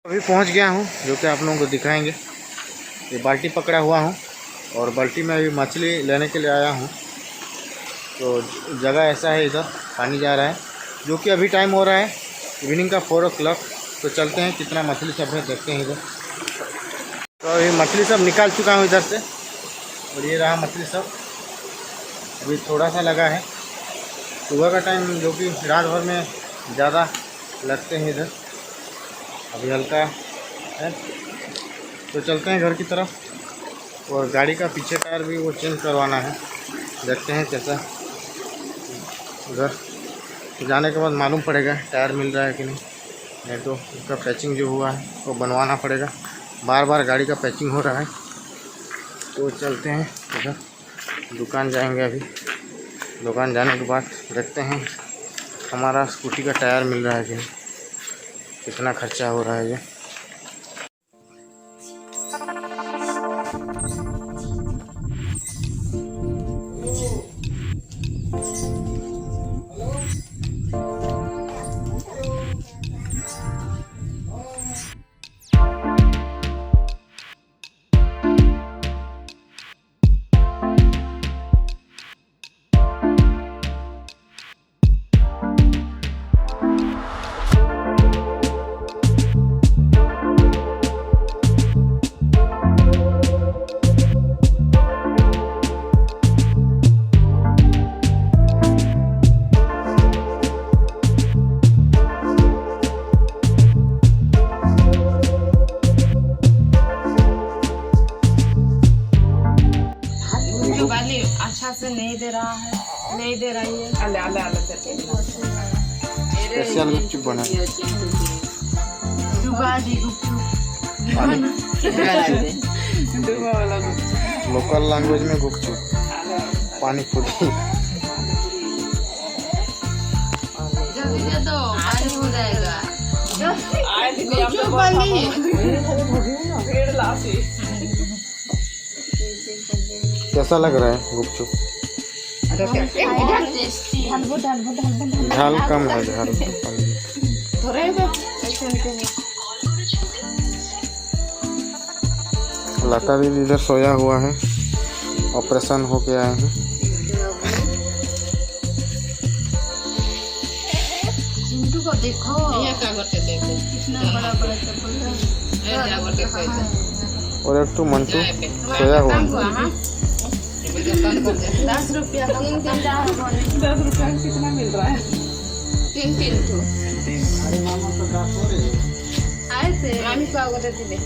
अभी पहुंच गया हूं, जो कि आप लोगों को दिखाएंगे। ये बाल्टी पकड़ा हुआ हूं और बाल्टी में अभी मछली लेने के लिए आया हूं। तो जगह ऐसा है, इधर पानी जा रहा है, जो कि अभी टाइम हो रहा है इवनिंग का 4 o'clock। तो चलते हैं कितना मछली सब है, देखते हैं इधर। तो अभी मछली सब निकाल चुका हूँ इधर से, और ये रहा मछली सब। अभी थोड़ा सा लगा है, सुबह का टाइम जो कि रात भर में ज़्यादा लगते हैं इधर, अभी हल्का है। तो चलते हैं घर की तरफ, और गाड़ी का पीछे टायर भी वो चेंज करवाना है, देखते हैं कैसा। घर जाने के बाद मालूम पड़ेगा टायर मिल रहा है कि नहीं तो उसका पैचिंग जो हुआ है वो बनवाना पड़ेगा। बार बार गाड़ी का पैचिंग हो रहा है। तो चलते हैं इधर, दुकान जाएंगे। अभी दुकान जाने के बाद देखते हैं हमारा स्कूटी का टायर मिल रहा है कि नहीं, कितना खर्चा हो रहा है ये। वाली अच्छा से नहीं दे रहा है, नहीं दे रही है। अले अले अले स्पेशल गुपचुप बना लोकल लैंग्वेज में गुपचुप, पानी पूरी। जल्दी दे दो, पानी हो जाएगा। कैसा लग रहा है गुपचुप? झाल कम है, झाल लता भी इधर सोया हुआ है, ऑपरेशन होके आए हैं। चिंटू को देखो, ये क्या करके देखो, कितना बड़ा बड़ा चप्पल है। और एक तो मंटू सोया हुआ है। 10 रुपया 10 रुपया कितना मिल रहा है? 3 तो आए थे मामी को आगे दे दे।